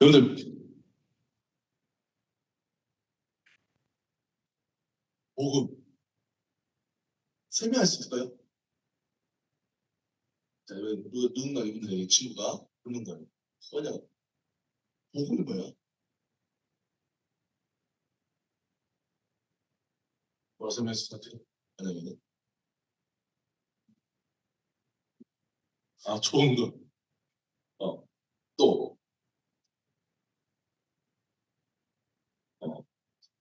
여러분들 복음 설명할 수 있을까요? 자, 누군가 이분의 친구가 묻는 거예요. 뭐냐? 복음이 뭐야? 뭐라 설명할 수 있을까요? 아니면 좋은 거. 또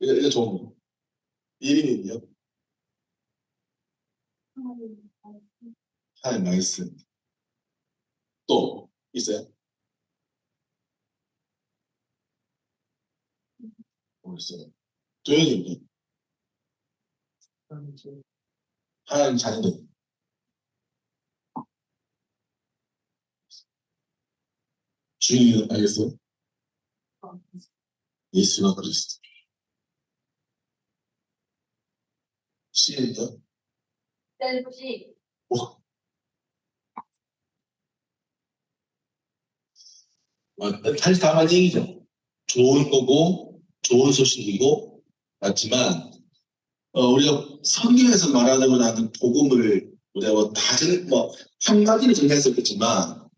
이거 좋은 거. 이름이요? 하나님 말씀. 또 있어요? 모르겠어요. 도현이 하나님 자녀들. 주인이 알겠어요? 예수가 그리스도. 시인이요? 셀프시. 사실 다 맞는 얘기죠. 좋은 거고 좋은 소식이고 맞지만 우리가 성경에서 말하려고 하는 복음을 우리가 뭐 한마디로 정리했었겠지만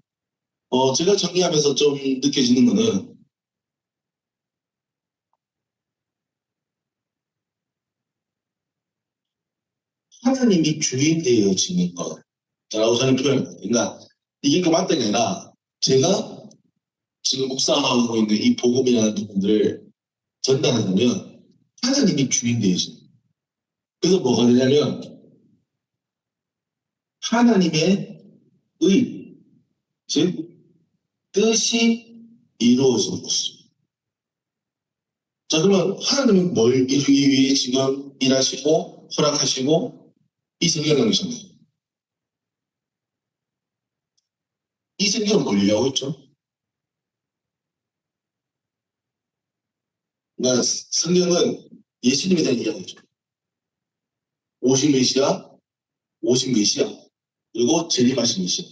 제가 정리하면서 좀 느껴지는 거는 하나님이 주인 되어지는 거라고 저는 표현합니다. 그러니까 이게 맞다가 아니라 제가 지금 묵상하고 있는 이 복음이라는 부분들을 전달하려면 하나님이 주인 되어지는 거예요. 그래서 뭐가 되냐면 하나님의 의, 즉 뜻이 이루어지는 것이죠. 자, 그러면 하나님은 뭘 이루기 위해 지금 일하시고 허락하시고 이 성경을 넣으셨나요? 이 성경은 뭘 얘기하고 있죠? 그러니까 성경은 예수님에 대한 얘기하고 있죠. 오신 메시아, 오신 메시아, 그리고 재림하신 메시아.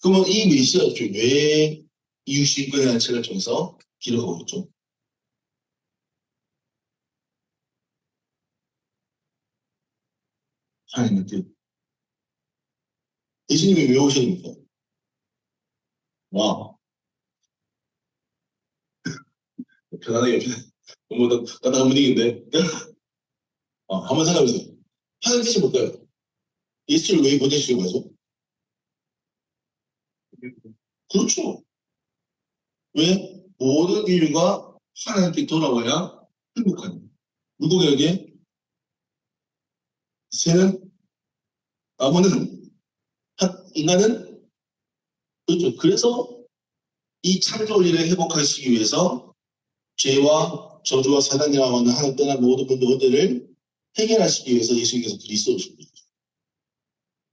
그러면 이 메시아가 왜 이유신권에 대한 책을 통해서 기록하고 있죠? 하나님의 뜻. 예수님이 왜 오셨습니까? 와, 편안하게 너무 따뜻한 분위기인데 한번 생각해보세요. 하나님 뜻이 뭘까요? 예수를 왜 보내시려고 하죠? 그렇죠. 왜? 모든 인류가 하나님께 돌아와야 행복하니. 물고기에게 새는 나무는 인간은 그렇죠. 그래서 이 창조일을 회복하시기 위해서 죄와 저주와 사단이라고 하는 하나님 떠난 모든 문제를 해결하시기 위해서 예수님께서 그리스도를 오신 거죠.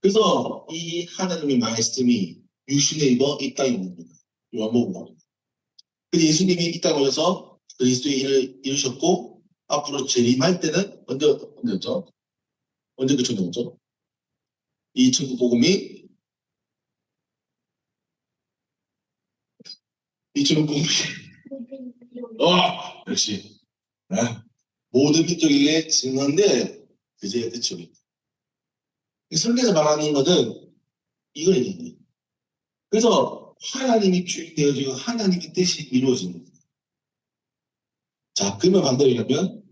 그래서 이 하나님의 말씀이 육신에 입어 이 땅에 옵니다. 요한복음 나옵니다. 그래서 예수님이 이 땅에 오셔서 그리스도의 일을 이루셨고 앞으로 재림할 때는 언제였죠? 언제 그쳐졌죠? 이 천국 복음이 역시 모든 민족에게 증언데 그제야 끝이옵니다. 성경에서 말하는 것은 이걸 얘기해요. 그래서 하나님이 주인 되어지고 하나님의 뜻이 이루어지는 거예요. 자, 그러면 반대로 얘기하면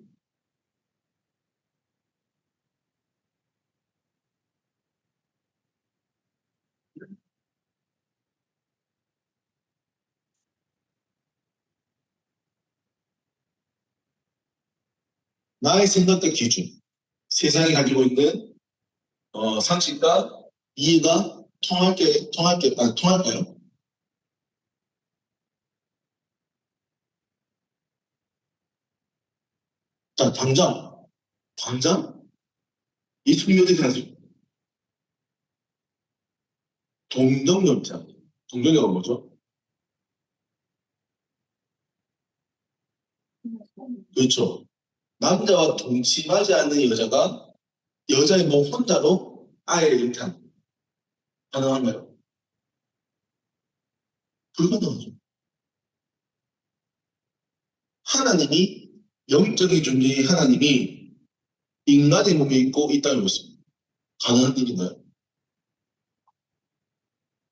나의 생각과 기준, 세상이 가지고 있는 상식과 이해가 통할까요? 자, 당장 예수님이 어떻게 하죠? 동정연차. 동정녀가 뭐죠? 그렇죠. 남자와 동침하지 않는 여자의 몸 혼자로 아이를 잉태합니다. 가능한가요? 불가능하죠. 하나님이 영적인 존재의 하나님이 인간의 몸에 있고 이 땅에 있습니다. 가능한 일인가요?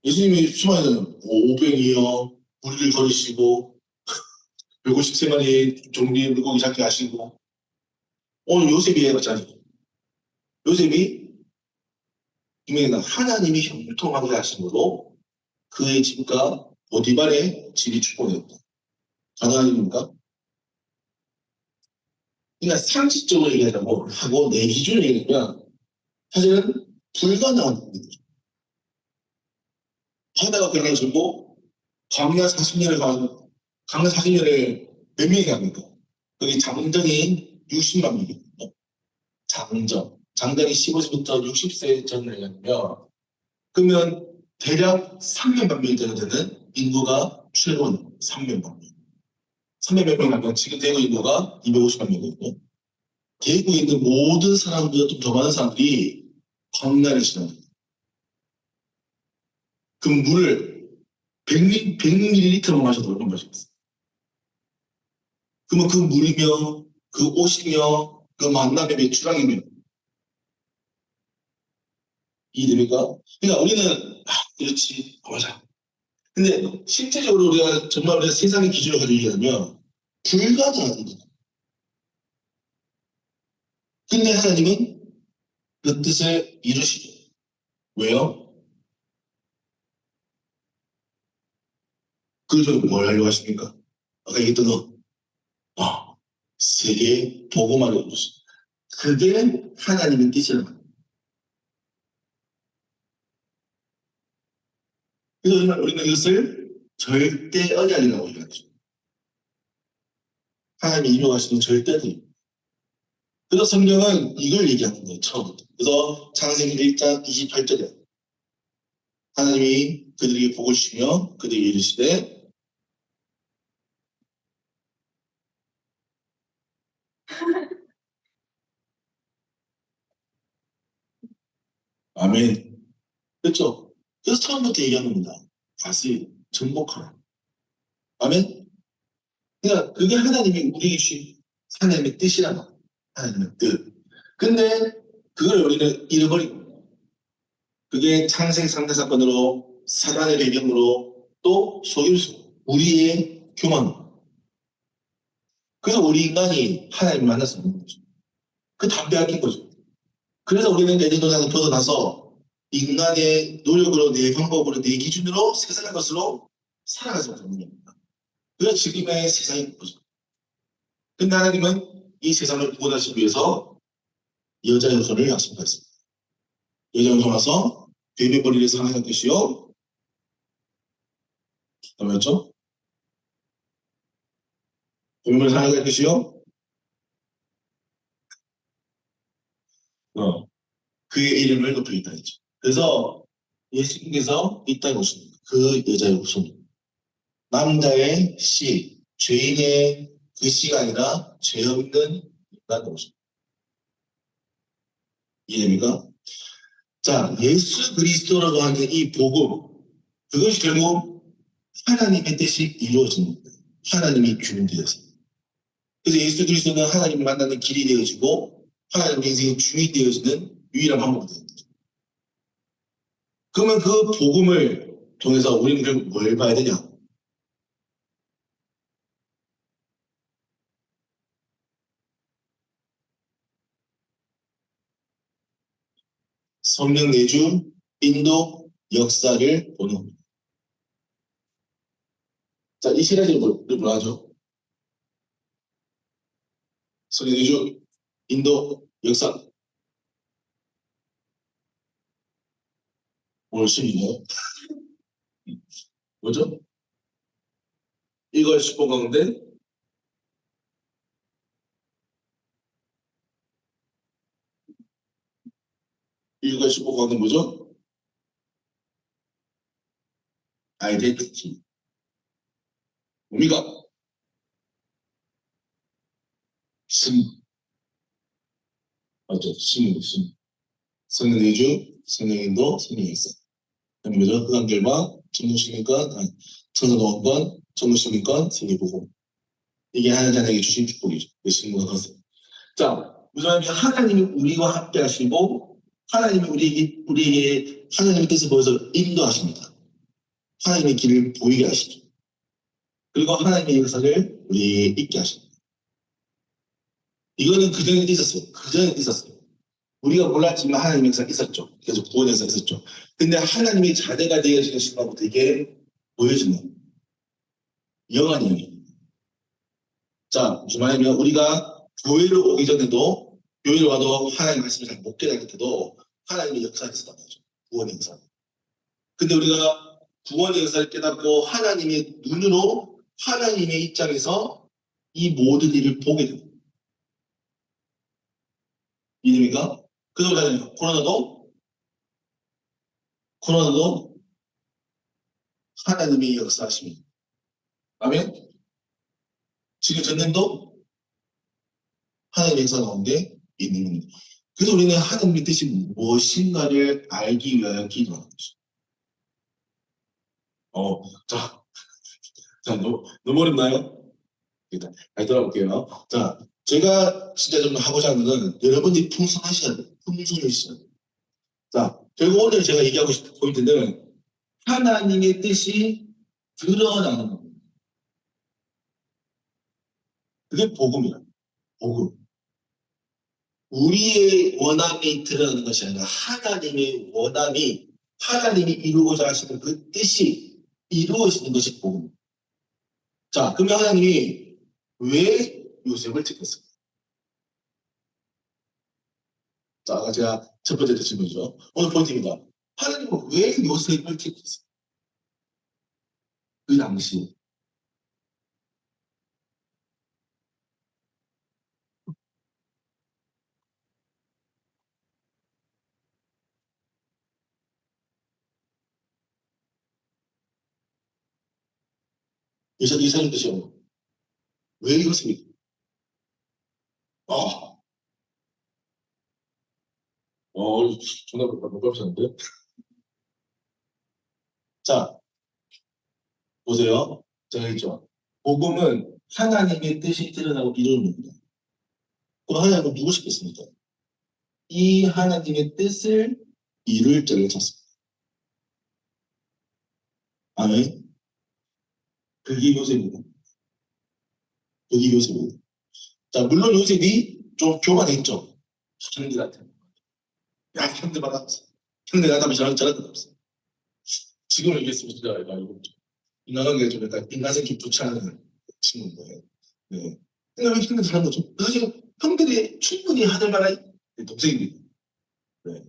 예수님이 수많은 오병이어 우리를 걸으시고 150세만에 종리 물고기 잡게 하시고 오늘 요셉이 해봤잖아요. 요셉이 분명히 하나님이 형통하게 하심으로 그의 집과 보디발의 집이 축복되었다. 가능한 일입니까? 그러니까 상식적으로 얘기하자고 하고 내 기준으로 얘기하면 사실은 불가능한 일이죠. 바다가 변화주고 광야 40년을 광야 40년을 몇 명이 합니까? 그게 장정이 60만 명이거든요. 장정이 15세부터 60세 전을 얘기하면 그러면 대략 300만 명이 되는 인구가 최근 300만 명. 300만 명이면 지금 대구 인구가 250만 명이거든요. 대구에 있는 모든 사람보다 좀 더 많은 사람들이 광야를 지납니다. 그 물을 100ml만 마셔도 얼마나 마시겠어요? 그러면 그 물이며 그 옷이며 그 만남의 매출왕이며 이해됩니까? 그러니까 우리는 그렇지 맞아. 근데 실제적으로 우리가 정말 우리가 세상의 기준을 가지고 얘기하면 불가능한 일이다. 근데 하나님은 그 뜻을 이루시죠. 왜요? 그래서 뭘 하려고 하십니까? 아까 얘기했던 세계에 복음화를 이루시. 그게 하나님의 뜻이란 말이에요. 그래서 우리는 이것을 절대 언약이라고 얘기하죠. 하나님이 이루어가시는 절대들입니다. 그래서 성경은 이걸 얘기하는 거예요, 처음부터. 그래서 창세기 1장 28절에 하나님이 그들에게 복을 주시며 그들에게 이르시되 아멘. 그렇죠? 그래서 처음부터 얘기하는 겁니다. 다시 정복하라. 아멘? 그러니까 그게 하나님이 우리에게 주신 하나님의 뜻이란 말이에요. 하나님의 뜻. 근데 그걸 우리는 잃어버린 겁니다. 그게 창생 상대 사건으로 사단의 배경으로 또 속임수, 우리의 교만. 그래서 우리 인간이 하나님을 만날 수 없는 거죠. 그 담배 아낀 거죠. 그래서 우리는 에덴 동산을 벗어나서 인간의 노력으로 내 방법으로 내 기준으로 세상의 것으로 살아가지 못하는 겁니다. 그래서 지금의 세상인 거죠. 근데 하나님은 이 세상을 구원하시기 위해서 여자 여성을 약속했습니다. 여자 여성 와서 베베버리를 사랑할 것이요. 뭐였죠? 베베버리를 사랑할 것이요. 그의 이름을 높이겠다 했죠. 그래서 예수님께서 이 땅에 오십니다. 그 여자의 후손. 남자의 씨, 죄인의 그 씨가 아니라 죄 없는 인간이 오십니다. 이해됩니까? 자, 예수 그리스도라고 하는 이 복음, 그것이 결국 하나님의 뜻이 이루어진 겁니다. 하나님이 주인되어서. 그래서 예수 그리스도는 하나님을 만나는 길이 되어지고 하나님의 인생의 주인이 되어지는 유일한 방법이 되는 거죠. 그러면 그 복음을 통해서 우리는 결국 뭘 봐야 되냐? 성령 내주, 인도, 역사를 보는 겁니다. 자, 이 세 가지를 뭐라 하죠? 성령 내주, 인도, 역사. 오늘 시이네요 뭐죠? 이걸 슈퍼 가운데 이걸 슈퍼 가운데 뭐죠? 아이덴티티. 뭡니까? 심. 맞죠? 심. 성령 내주, 성령 인도, 성령 역사. 그다음에 뭐죠? 흑안결과 전도시민권, 전도동원권, 전도시민권, 세계보고. 이게 하나님에게 주신 축복이죠. 그 친구가 그것을. 자, 무슨 말이냐면 하나님이 우리와 함께 하시고 하나님이 우리에게 하나님의 뜻을 보여서 인도하십니다. 하나님의 길을 보이게 하시죠. 그리고 하나님의 역사를 우리에게 있게 하십니다. 이거는 그전에도 있었어요. 그전에도 있었어요. 우리가 몰랐지만 하나님의 역사가 있었죠. 계속 구원의 역사가 있었죠. 근데 하나님이 자녀가 되어지는 순간부터 이게 보여지는 영원한 영입니다. 자, 무슨 말이냐면 우리가 교회를 오기 전에도 교회를 와도 하나님의 말씀을 잘 못 깨달을 때도 하나님의 역사가 있었단 말이죠. 구원의 역사. 근데 우리가 구원의 역사를 깨닫고 하나님의 눈으로 하나님의 입장에서 이 모든 일을 보게 됩니다. 이해됩니까? 그래서 그러잖아요. 코로나도 하나님의 역사하십니다. 아멘? 지금 전쟁도 하나님의 역사 가운데 있는 겁니다. 그래서 우리는 하나님의 뜻이 무엇인가를 알기 위하여 기도하는 것이죠. 너무 어렵나요? 일단 다시 돌아볼게요. 자, 제가 진짜 좀 하고자 하는 건 여러분들이 풍성하셔야 돼요. 풍성해지셔야 돼요. 자, 결국 오늘 제가 얘기하고 싶은 포인트는 하나님의 뜻이 드러나는 겁니다. 그게 복음이야. 복음. 우리의 원함이 드러나는 것이 아니라 하나님의 원함이 하나님이 이루고자 하시는 그 뜻이 이루어지는 것이 복음입니다. 자, 그러면 하나님이 왜 요셉을 택했을까? 자, 제가 첫 번째 질문이죠. 오늘 포인트입니다. 하나님은 왜 요셉을 택했을까? 그 당시 이사님 뜻이요. 왜 요셉이? 어, 정답을 못 가르쳤는데. 자, 보세요. 제가 했죠. 복음은 하나님의 뜻이 드러나고 이루는 겁니다. 그럼 하나님은 누구시겠습니까? 이 하나님의 뜻을 이룰 자를 찾습니다. 아멘. 그게 요셉입니다. 그게 요셉입니다. 자, 물론 요셉이 좀 교만했죠. 형들한테. 야, 형들 봐라. 형들 나한테 저런 것 없어. 지금을 얘기했으면 진짜 이거 인간관계가 좀 약간 인간성 좀 좋지 않은 친구인데. 네. 근데 왜 형들 잘한 거죠? 사실 형들이 충분히 하늘 만한 동생입니다. 네.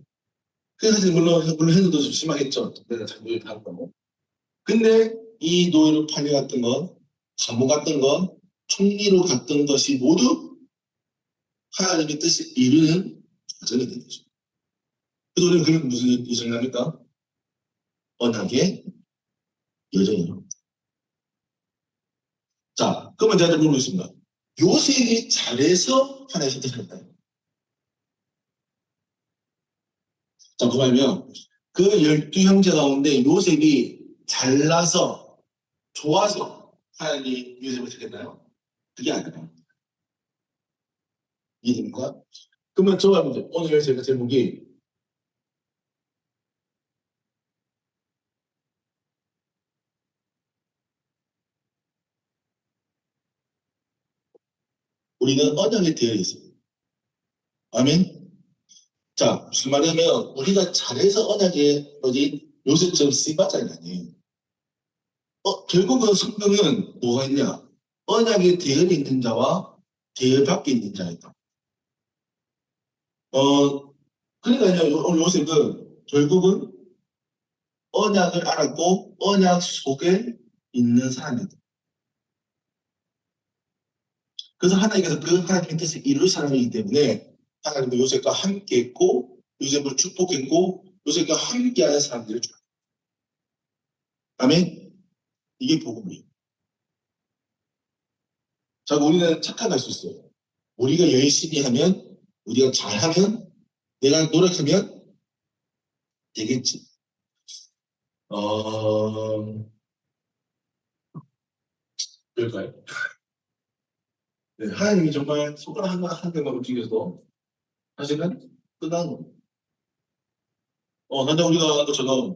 그래서 사실 물론 형들도 좀 심하겠죠. 내가 잘못을 당하고. 근데 이 노예로 팔려갔던 건, 감옥 갔던 건, 총리로 갔던 것이 모두 하나님의 뜻을 이루는 과정이 된 거죠. 그래서 우리는 그걸 무슨 여정을 합니까? 언약의 여정이라고. 자, 그러면 제가 물어보겠습니다. 요셉이 잘해서 하나님의 선택할까요? 자, 그 말이면 그 12형제 가운데 요셉이 잘나서 좋아서 하나님이 요셉을 택했나요? 그게 아니에요. 이해됩니까? 그러면 저가 오늘 제가 제목이 우리는 언약에 되어 있어요. 아멘? 자, 무슨 말이냐면 우리가 잘해서 언약에 어디 요셉처럼 쓰임받자는 게 아니에요. 결국은 성경은 뭐가 있냐? 언약에 되어 있는 자와 되어 밖에 있는 자이다. 그러니까요, 오늘 요셉은 결국은 언약을 알았고 언약 속에 있는 사람이다. 그래서 하나님께서 그 하나님의 뜻을 이룰 사람이기 때문에 하나님은 요셉과 함께 했고 요셉을 축복했고 요셉과 함께하는 사람들을 좋아해요. 아멘. 이게 복음이에요. 자, 우리는 착각할 수 있어요. 우리가 열심히 하면 우리가 잘하면 내가 노력하면 되겠지. 그럴까요? 네, 하나님이 정말 손가락 한 개만 움직여서 사실은 끝나는 겁니다. 근데 우리가 것처럼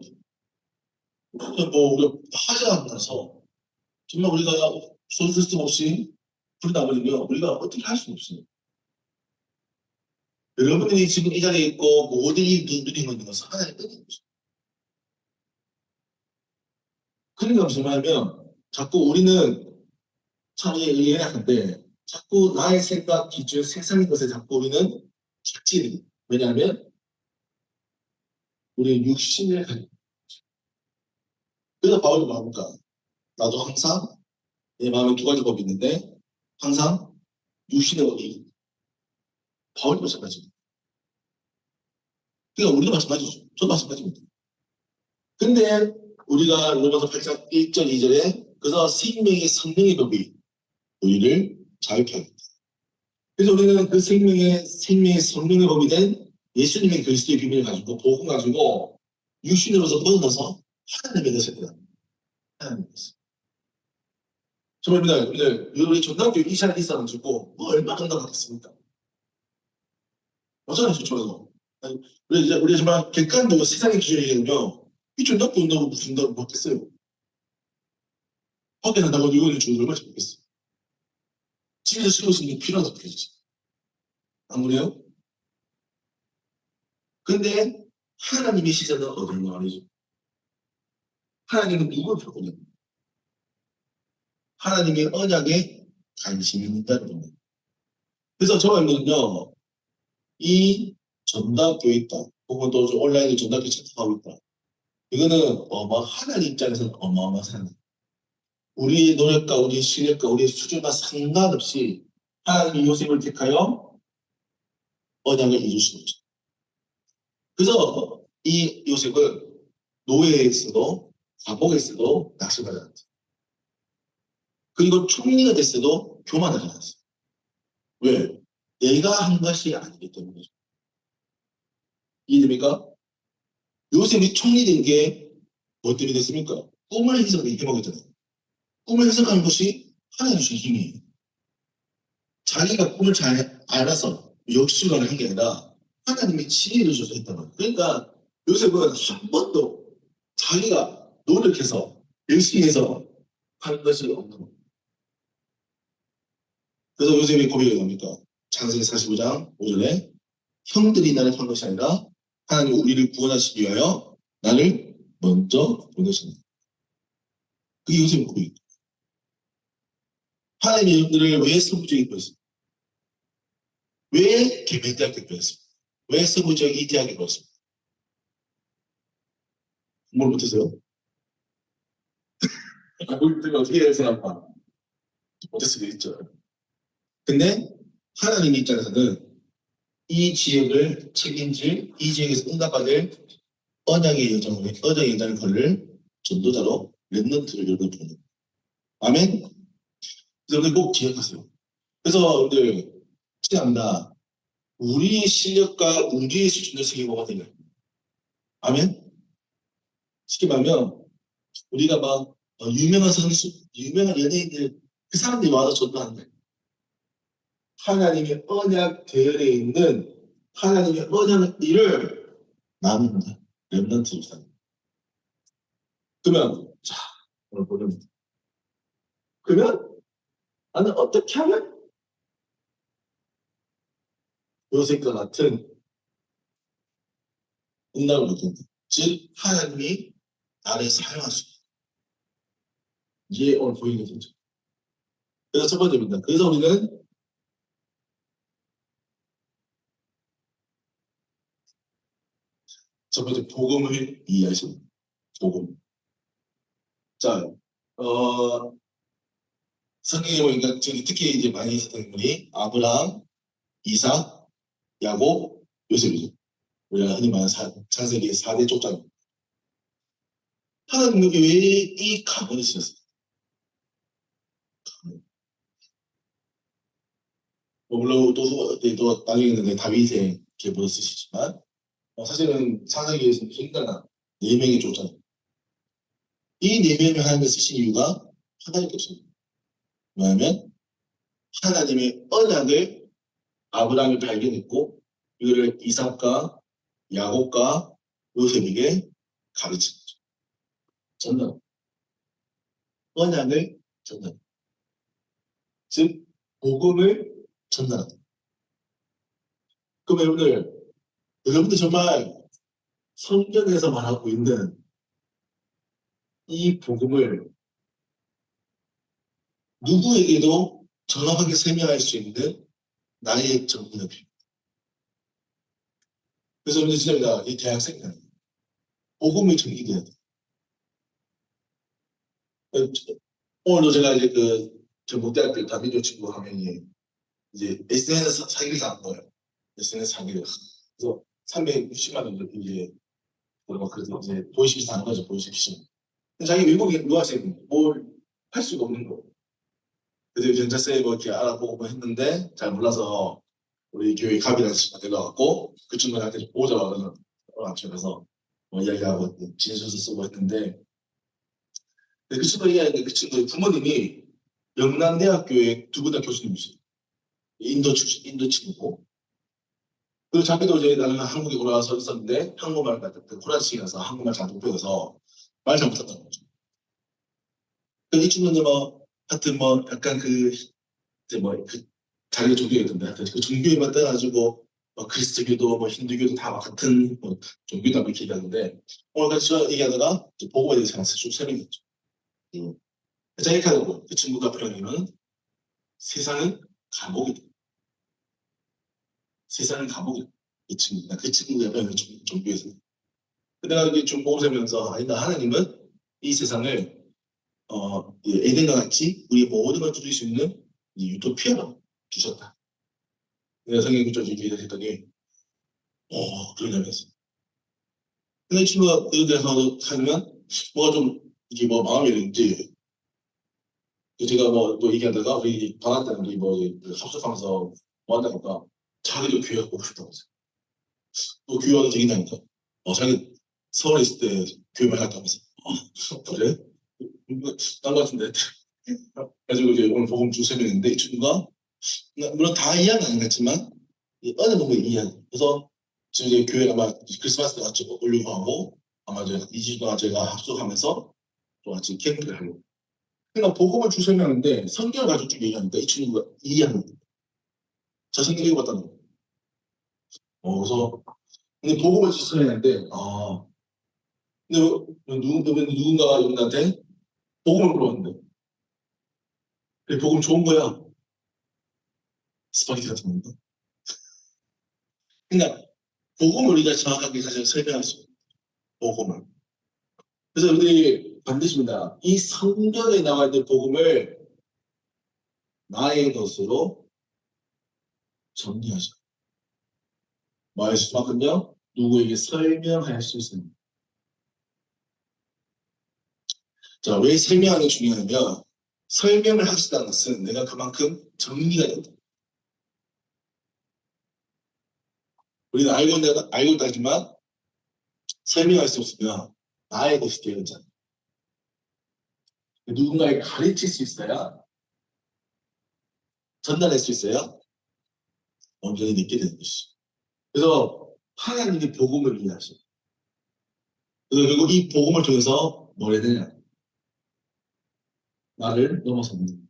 뭐 우리가 하지 않아서 정말 우리가 손 쓸 수 없이 불이 나버리면 우리가 어떻게 할 수는 없어요. 여러분들이 지금 이 자리에 있고 모든 이 누리고 있는 것은 하나님의 뜻인 거죠. 그러니까 무슨 말이냐면 자꾸 우리는 참 이해하는데 자꾸 나의 생각, 기준, 세상의 것에 자꾸 우리는 착진이 왜냐하면 우리는 육신을 가지고 있는 거죠. 그래서 바울이 뭐합니까? 나도 항상 내 마음에 두 가지 법이 있는데 항상 육신의 법이 바울이 마찬가지입니다. 그러니까 우리도 마찬가지죠. 저도 마찬가지입니다. 근데 우리가 로마서 8장 1절 2절에 그래서 생명의 성령의 법이 우리를 자유케 합니다. 그래서 우리는 그 생명의 성령의 법이 된 예수님의 그리스도의 비밀을 가지고 복음 가지고 육신으로서 벗어나서 하나님의 것에 대한 하나님의 것. 정말 우리 전남교 이 시간에 있어가지고 뭐 얼마나 건강하겠습니까? 어쩌나 좋죠. 우리 정말 객관적으로 세상의 기준이거든요. 이 전남교 운동은 무슨 운동을 못했어요. 밖에 나가고 이거는 죽는 얼마나 좋겠어. 집에서 쉬고 있으면 필요하다 그러지. 안 그래요? 근데 하나님의 시선은 어디로 가리죠? 하나님은 누구를 보냐? 하나님의 언약에 관심이 있다는 겁니다. 그래서 저는요, 이 전답교회 있다. 혹은 또 온라인에 전답교 채택하고 있다. 이거는 하나님 입장에서는 어마어마한 사람. 우리의 노력과 우리의 실력과 우리의 수준과 상관없이 하나님이 요셉을 택하여 언약을 이루신 거죠. 그래서 이 요셉은 노예에 있어도 감옥에 있어도 낙심하지 않았어요. 그리고 총리가 됐어도 교만하지 않았어요. 왜? 내가 한 것이 아니기 때문이죠. 이해됩니까? 요셉이 총리 된 게 뭐 때문에 됐습니까? 꿈을 해먹었잖아요. 꿈을 해석하는 것이 하나님 주신 힘이에요. 자기가 꿈을 잘 알아서 역수관을 한 게 아니라 하나님이 지혜를 줘서 했단 말이에요. 그러니까 요셉은 한 번도 자기가 노력해서 열심히 해서 한 것이 없는 거예요. 그래서 요셉이 고백이 뭡니까? 창세기 45장 5절에 형들이 나를 판 것이 아니라 하나님 우리를 구원하시기 위하여 나를 먼저 보내셨다. 그게 요셉의 고백입니다. 하나님이 여러분들을 왜 선부적인 거였습니까? 왜 개별대학교 보냈습니까? 왜 선부적 이 대학에 보냈습니까? 뭘 못했어요? 뭘 때문에 어떻게 해야 사람과 못했을 수도 있죠. 근데 하나님 입장에서는 이 지역을 책임질 이 지역에서 응답받을 언약의 여정을 걸을 전도자로 렘넌트를 여러분 보는 거예요. 아멘? 여러분들 꼭 기억하세요. 그래서 여러분들 진짜합니다. 우리의 실력과 우리의 수준을 세계보가 되는 거예요. 아멘? 쉽게 말하면 우리가 막 유명한 선수, 유명한 연예인들 그 사람들이 와서 전도하는 거예요. 하나님의 언약 계열에 있는 하나님의 언약 일을 남은 렘넌트로 사는 거예요. 그러면 자 오늘 보면 그러면 나는 어떻게 하면 요셉과 같은 응답을 얻는다. 즉 하나님이 나를 사용할 수 있다. 이게 오늘 보이는 거죠. 그래서 첫 번째입니다. 그래서 우리는 첫 번째 복음을 이해하십니다. 복음. 자, 성경에 보니까 특히 이제 많이 있었던 분이 아브라함, 이삭, 야곱, 요셉이죠. 우리가 흔히 말하는 창세기 4대 족장. 하나님은 왜 이 가문이 있었어요? 물론 또 나중에는 다윗의 계보를 쓰시지만 사실은 창세기에서는 인간한 4명의 족장. 이 4명을 하나님께 쓰신 이유가 하나밖에 없습니다. 뭐냐면 하나님의 언약을 아브라함이 발견했고 이거를 이삭과 야곱과 요셉에게 가르친 거죠. 전달. 언약을 전달. 즉 복음을 전달한다. 그럼 여러분들 정말 성경에서 말하고 있는 이 복음을 누구에게도 정확하게 설명할 수 있는 나의 전문을 필요합니다. 그래서 여러분들 진짜입니다. 이 대학생들 복음을 전이돼야 돼요. 오늘도 제가 이제 그 전북대학교 다민조 친구 한 명이 이제 SNS 사기를 당한 거예요. SNS 사기를. 그래서 360만 원 이제 그래서 이제 보이시피 당한 거죠. 보이시피. 자기 외국인 유학생 뭘 할 수가 없는 거. 그래서 전자세 뭐 이렇게 알아보고 뭐 했는데 잘 몰라서 우리 교회 갑이라는 친구가 데려와갖고 그 친구한테 보자고 그래서 뭐 이야기하고 진술서 쓰고 했는데 그 친구가 얘기하는데 그 친구의 부모님이 영남대학교의 두 분 다 교수님이세요. 인도 출신, 인도 친구고. 그리고 자기도 이제 나는 한국에 돌아와서 있었는데 한국말 코란식이라서 한국말 잘 못배워서 말 잘 못한다는 거죠. 이 친구는 뭐 하여튼 뭐 약간 그 이제 뭐 그 자기 종교였던데 하여튼 그 종교에만 떠가지고 뭐 그리스도교도 뭐 힌두교도 다 같은 뭐 종교다 이렇게 얘기하는데 오늘 같이 얘기하다가 복음에 대해서 쭉 설명했죠. 자 이렇게 하더라고요. 그 친구가 표현하면 세상은 감옥이다. 세상은 감옥이다. 그 친구가 표현한 종교에서. 내가 이게 좀 보고 살면서 아니다 하나님은 이 세상을 에덴과 같이 우리 모든 걸 누릴 수 있는 유토피아로 주셨다. 내가 성경 구절 얘기를 했더니 그러냐면서. 근데 이 친구가 그에 대해서 하면 뭐가 좀 이게 뭐 마음이 이런지 제가 뭐 얘기하다가 우리 방학 때는 우리 뭐 합숙하면서 뭐 한다니까 자기도 교회 가고 싶다면서. 또 교회 와도 되겠다니까. 자기 서울에 있을 때 교회 많이 갔다면서. 그래? 딴거 같은데. 그래가지고 이제 오늘 복음 주 설명했는데 이 친구가 물론 다 이해는 아니겠지만 어느 부분 이해하는. 그래서 지금 이제 교회 아마 크리스마스 때 같이 올리고 하고 아마 이제 2주 동안 제가 합숙하면서 또 같이 캠프를 하려고. 그러니까 복음을 주 설명하는데 성경을 가지고 쭉 얘기하니까 이 친구가 이해하는 거예요. 저 성경 읽어봤다는 거예요. 그래서 근데 복음을 주 설명하는데 근데 누군가가 여러분한테 복음을 물어봤는데 그래, 복음 좋은 거야. 스파게티 같은 겁니다. 그러니까 복음을 우리가 정확하게 사실 설명할 수 있어요. 복음을. 그래서 우리 반드시입니다. 이 성경에 나와 있는 복음을 나의 것으로 정리하죠. 말할 수만큼요 누구에게 설명할 수 있습니다. 자, 왜 설명하는 게 중요하냐면 설명을 할 수 있다는 것은 내가 그만큼 정리가 된다. 우리는 알고 있다지만 설명할 수 없으면 나의 것이 되어있잖아. 누군가에게 가르칠 수 있어야 전달할 수 있어야 온전히 믿게 되는 것이죠. 그래서 하나님이 복음을 이해하셔요. 그래서 결국 이 복음을 통해서 뭘 해야 되냐? 나를 넘어서는.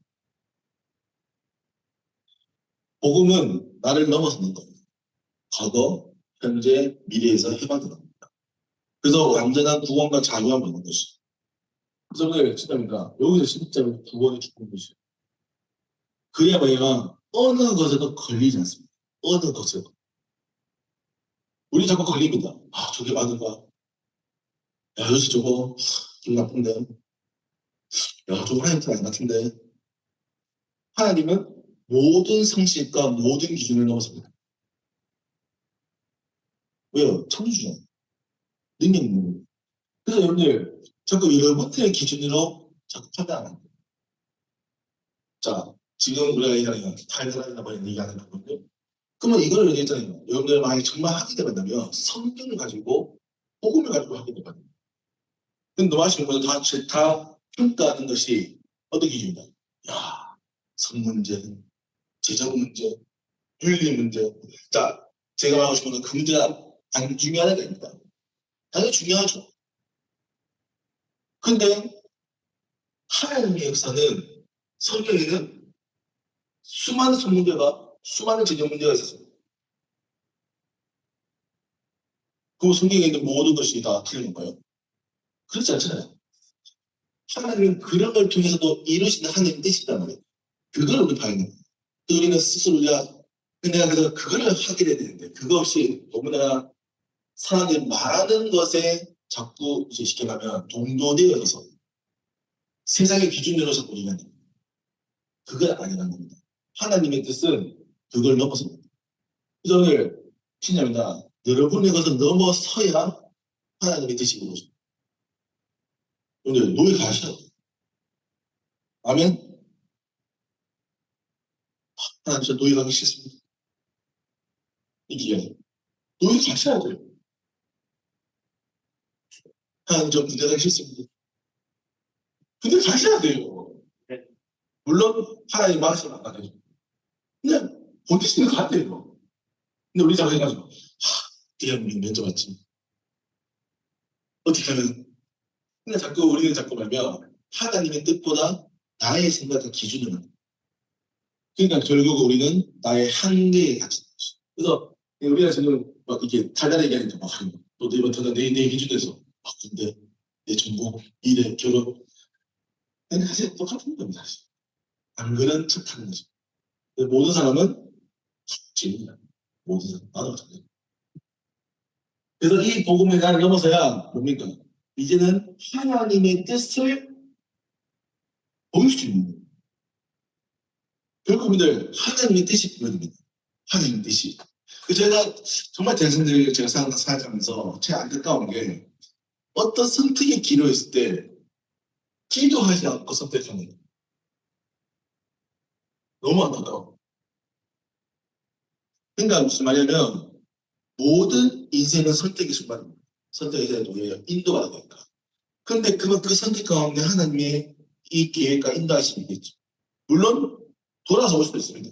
복음은 나를 넘어서는 겁니다. 과거, 현재, 미래에서 해방되는 겁니다. 그래서 완전한 구원과 자유함을 얻는 것이죠. 그래서 오늘 진짜입니다. 여기서 진짜 구원이 죽는 것이죠. 그래야 뭐냐 어느 것에도 걸리지 않습니다. 어느 것에도. 우리 자꾸 걸립니다. 저게 맞는가? 야, 요새 저거 좀 나쁜데. 야, 저거 하나님 뜻 아닌 것 같은데. 하나님은 모든 상식과 모든 기준을 넘어섭니다. 왜요? 창조주잖아요. 능력이 있는 거예요. 그래서 여러분들 자꾸 여러분의 기준으로 자꾸 판단 안 합니다. 자, 지금 우리가 얘기하는 탈사랑이나 뭐 얘기하는 부분들. 그러면 이걸 얘기했잖아요. 여러분들 만약에 정말 하게 되면 성경을 가지고 복음을 가지고 하게 되거든요. 근데 노마시는 분들 다 평가하는 것이 어떤 기준이다? 야, 성문제, 재정 문제, 윤리 문제. 자, 제가 말하고 싶은 건 그 문제가 안 중요한 게 아닙니다. 당연히 중요하죠. 근데 하나님의 역사는 성경에는 수많은 성문제가 수많은 재정 문제가 있었습니다. 그 성경에 있는 모든 것이 다 틀린 거예요. 그렇지 않잖아요. 하나님은 그런 걸 통해서도 이루시는 하나님의 뜻이란 말이에요. 그걸 우리 봐야 돼요. 우리는 스스로 내가 그래서 그걸 하게 돼야 되는데 그거 없이 너무나 사람들이 말하는 것에 자꾸 이제 쉽게 말하면 동조되어서 세상의 기준으로 자꾸 이해하는 거예요. 그건 아니라는 겁니다. 하나님의 뜻은 그걸 넘어섭니다. 그래서 오늘 신자입니다. 여러분의 것을 넘어서야 하나님의 뜻이 이루어져. 오늘 노예 가셔야 돼요. 아멘? 하나님 저 노예 가기 싫습니다. 이게 노예 가셔야 돼요. 하나님 저 군대 가기 싫습니다. 군대 가셔야 돼요. 물론 하나님 말씀 안 가죠. 그냥 보내시는 거 같아요. 근데 우리 자꾸 해가지고 대한민국 면접 왔지. 어떻게 하면 근데 자꾸 우리는 자꾸 말면 하나님의 뜻보다 나의 생각과 기준을 만든. 그러니까 결국 우리는 나의 한계에 갇힌 거지. 그래서 우리가 지금 막 이렇게 달달하게 얘기하니까 막 너 이번 터는 내 기준에서 근데 내 전공, 일에, 결혼 근데 사실 똑같은 겁니다. 사실. 안 그런 척하는 거죠. 근데 모든 사람은 지금이야. 모든 사람 나도 마찬가지. 그래서 이 복음의 나를 넘어서야 뭡니까? 이제는 하나님의 뜻을 보일 수 있는 거예요. 결국은 하나님의 뜻이 보여집니다. 하나님의 뜻이. 제가 정말 대학생들 제가 살아가면서 제일 안타까운 게 어떤 선택의 기로에 있을 때 기도하지 않고 선택하는 거예요. 너무 안타까워. 그러니까 무슨 말이냐면 모든 인생은 선택의 순간입니다. 선택에 대한 인도가 되니까. 그런데 그 선택 가운데 하나님의 이 계획과 인도하심이 있겠죠. 물론 돌아서 올 수도 있습니다.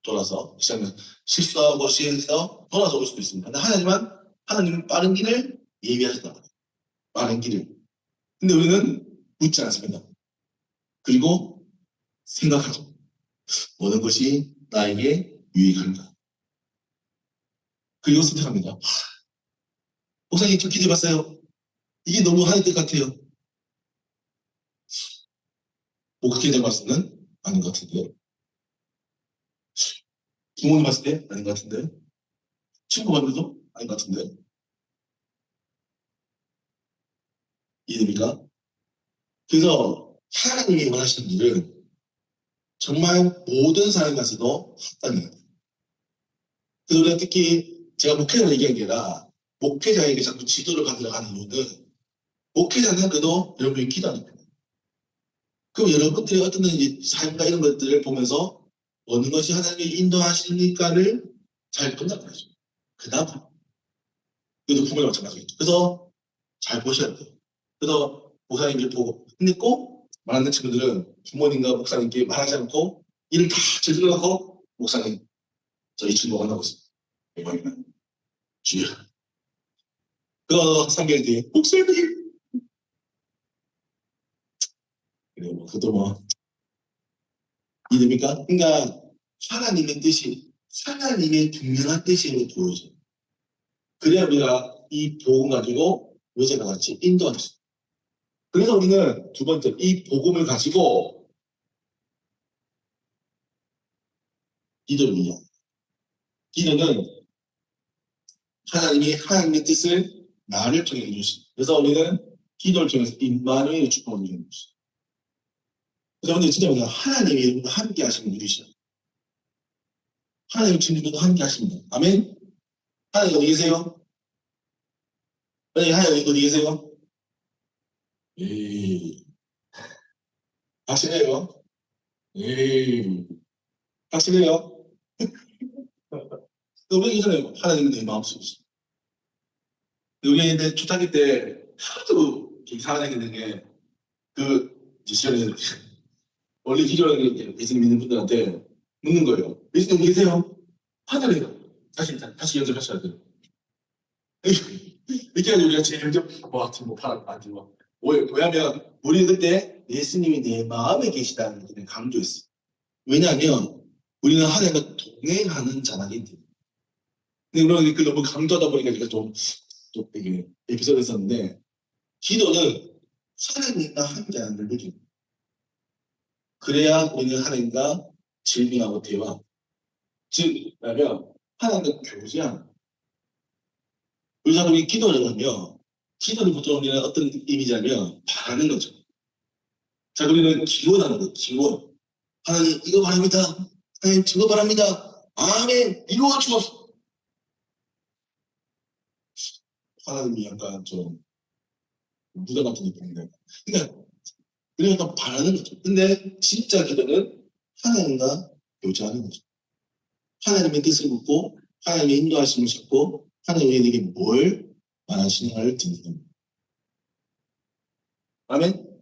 돌아서 시작은 실수하고 시행해서 돌아서 올 수도 있습니다. 근데 하나님은 빠른 길을 예비하셨단 말이에요. 빠른 길을. 근데 우리는 묻지 않습니다. 그리고 생각하죠. 모든 것이 나에게 유익한가. 그리고 선택합니다. 목사님 저 기도해봤어요. 이게 너무 하나님 뜻 같아요. 그렇게 해봤으면 아닌 것 같은데. 부모님 봤을 때 아닌 것 같은데. 친구 봤는데도 아닌 것 같은데. 이해됩니까? 그래서 하나님이 원하시는 일은 정말 모든 사람에서도 합당해요. 그래서 우리가 특히 제가 목회자를 얘기한 게 아니라 목회자에게 자꾸 지도를 받으러 가는 이유는 목회자는 그래도 여러분이 기도하는 거예요. 그럼 여러분들이 어떤 삶과 이런 것들을 보면서 어느 것이 하나님이 인도하시니까를 잘 본단 말이죠. 그 다음 그래도 부모님 마찬가지겠죠. 그래서 잘 보셔야 돼요. 그래서 목사님들 보고 근데 꼭 말하는 친구들은 부모님과 목사님께 말하지 않고 일을 다 제대로하고 목사님 저 이 친구 만나고 있습니다. 대박이네. 주여. 그거 3개월 뒤에 목사님 그래 그것도 이해됩니까? 그러니까 하나님의 뜻이 하나님의 분명한 뜻이 보여져요. 그래야 우리가 이 복음 가지고 요새와 같이 인도할 수 있어요. 그래서 우리는 두 번째 이 복음을 가지고 기도를 이해합니다. 기도는 하나님의 뜻을 나를 통해 이루십니다. 그래서 우리는 기도를 통해서 임마누엘의 축복을 누리는 것이죠. 그래서 근데 진짜 하나님이 여러분과 함께 하시는 일이시죠. 하나님 친구들도 함께 하십니다. 아멘. 하나님 어디 계세요? 하나님 어디 계세요? 에이. 확실해요? 에이. 확실해요? 우리 이전에 하나님은 내 마음속에 있어. 우리 이제 초창기 때 하도 살아다니는 게 시간에 원래 기존에 예수 믿는 분들한테 묻는 거예요. 예수님 계세요? 하늘에요. 다시 연습하셔야 돼요. 이렇게 해가지고 우리가 제일 먼저 팀뭐 파란 팀뭐 왜냐면 우리 그때 예수님이 내 마음에 계시다는 걸 강조했어. 왜냐하면 우리는 하나님과 동행하는 자라기 때문에. 근데 우리가 그걸 너무 강조하다 보니까 제가 좀 이게 에피소드 있었는데 기도는 하나님과 함께하는 걸 느끼고 그래야 우리는 하나님과 질문하고 대화 즉 뭐냐면 하나님과 교제하는 그래서 우리 기도를 하면 기도를 보통 우리는 어떤 의미냐면 바라는 거죠. 자 우리는 기원하는 거예요. 기원. 하나님 이거 바랍니다. 하나님 저거 바랍니다. 아멘 이루어 주옵소서. 하나님이 약간 좀 무대 같은 느낌인데 그러니까 우리가 약간 바라는 거죠. 근데 진짜 기도는 하나님과 교제하는 거죠. 하나님의 뜻을 묻고 하나님의 인도하심을 찾고 하나님이 내게 뭘 말하시는가를 듣는 겁니다. 아멘?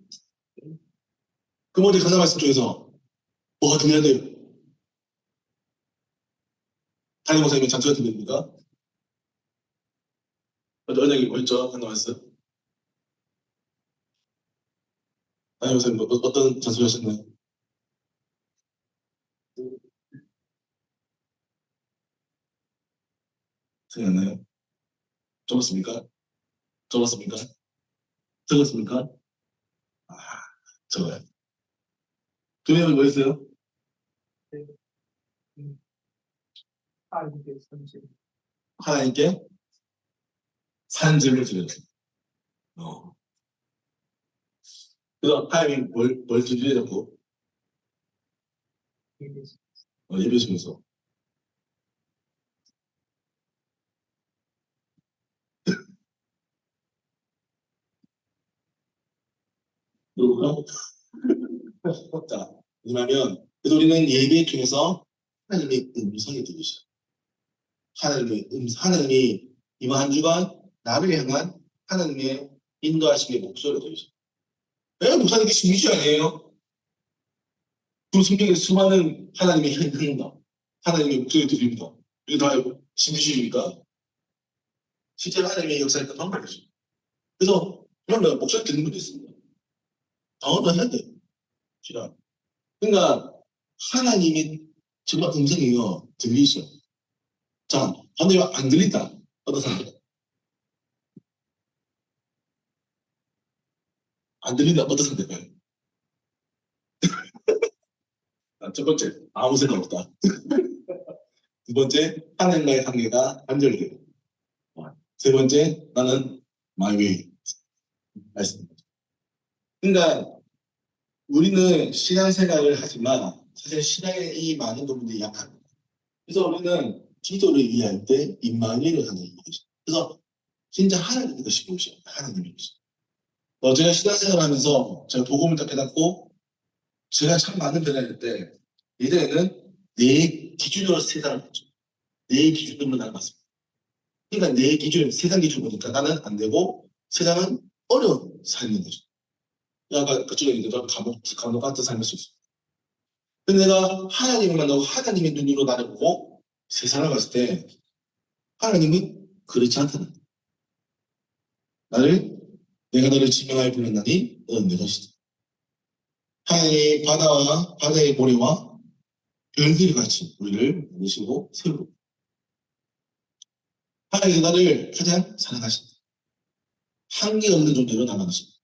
그럼 어디 가사 말씀 중에서 뭐가 들려야 돼요? 담임 목사님의 장소가 들립니까? 언약이 뭐였죠? 가사 말씀? 담임 목사님 어떤 장소 하셨나요? 생각나요? 적었습니까? 적었습니까? 적었습니까? 아, 적어요. 금요일 뭐 있어요? 하나님께 산증을 드려요. 그래서 하나님이 뭘 드리려고 예배 중에서 그러고 자, 왜냐하면 그래서 우리는 예배 중에서 하나님의 음성이 들리죠. 하나님이 이번 한 주간 나를 향한 하나님의 인도하심의 목소리가 들리죠. 왜 목사님이 신비주의 아니에요? 그 성경에 수많은 하나님의 행동과 하나님의 목소리 들립니다. 이게 다 신비주의입니까? 실제로 하나님의 역사했던 방법이죠. 그래서 그러면 목소리 듣는 분도 있습니다. 당연히 해야 돼요. 싫어. 그러니까 하나님이 정말 음성이요 들리죠. 자, 반대로 안 들린다. 어떤 사람? 안 들린다. 어떤 상대가요? 첫 번째, 아무 생각 없다. 두 번째, 하나님과의 관계가 단절되고. 세 번째, 나는 my way. 말씀입니다. 그러니까 우리는 신앙생활을 하지만 사실 신앙의 이 많은 부분들이 약합니다. 그래서 우리는 기도를 이해할 때 임마누엘을 하는 거죠. 그래서 진짜 하나님이 것이 보셔. 하나님이 보셔. 제가 신앙생활을 하면서 제가 복음을 딱 깨닫고 제가 참 많은 변화를 때 예전에는 내 기준으로 세상을 봤죠. 내 기준으로 나를 봤습니다. 그러니까 내 기준, 세상 기준 보니까 나는 안 되고 세상은 어려운 삶인 거죠. 약간 그쪽에 있는 감옥 같은 삶일 수 있어요. 근데 내가 하나님을 만나고 하나님의 눈으로 나를 보고 세상을 봤을 때 하나님은 그렇지 않다는 거예요. 내가 너를 지명하여 불렀나니 너는 내 것이다. 하나님의 바다와 바다의 모래와 별들이 같이 우리를 만드시고 세우고 하나님이 나를 가장 사랑하신다. 한계 없는 존재로 나가신다.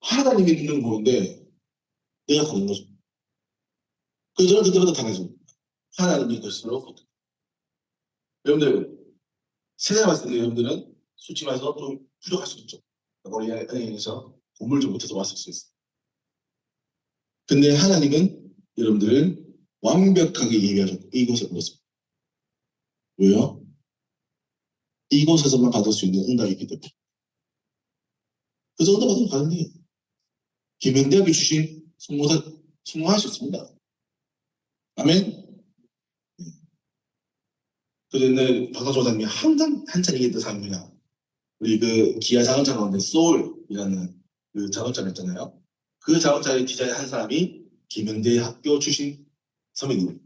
하나님의 눈을 보는데 내가 다른 거죠. 그래서 저는 그때부터 달라집니다. 하나님의 것으로 걷다. 여러분들 세상에 봤을 때 여러분들은 솔직히 말해서 좀 부족할 수 있죠. 우리 은행에서 돈을 좀 못해서 왔을 수 있어요. 근데 하나님은 여러분들을 완벽하게 예비하셨고 이곳에 불렀습니다. 왜요? 이곳에서만 받을 수 있는 응답이 있기 때문에. 그래서 응답 받으면 가는 거예요. 김영대학이 주신 성공할 수 있습니다. 아멘? 그래서 옛날 박사조사님이 항상 한참 얘기했던 사람이야. 우리 그 기아 자동차 가운데 소울이라는 그 자동차가 있잖아요. 그 자동차를 디자인한 사람이 김현대 학교 출신 선배님.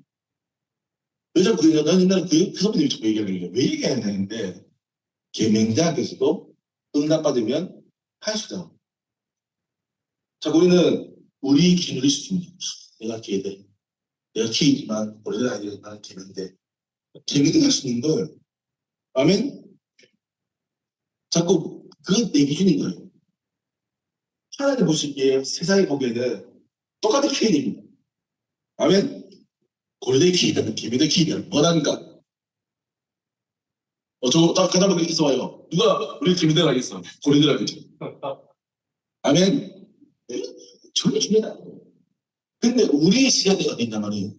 요즘 나는 옛날에 그 선배님이 자꾸 얘기하는 거예요. 왜 얘기하냐는데 계명대학교에서도 응답받으면 할 수 있다. 자, 우리는 우리 기준으로 있을 수 있습니다. 내가 계대, 내가 K지만 원래는 아니라 나는 계명대. 계명대 할 수 있는 걸 아멘? 자꾸 그건 내 기준인 거예요. 하나님 보시기에 세상이 보기에는 똑같은 K입니다. 아멘? 고려대 K든 계명대 K든 원하는가? 저 가다 보니 있어봐요. 누가 우리 계명대 하겠어? 고려대 하겠지. 아멘? 전혀 중요하다. 근데 우리의 시간이 어디 있단 말이에요.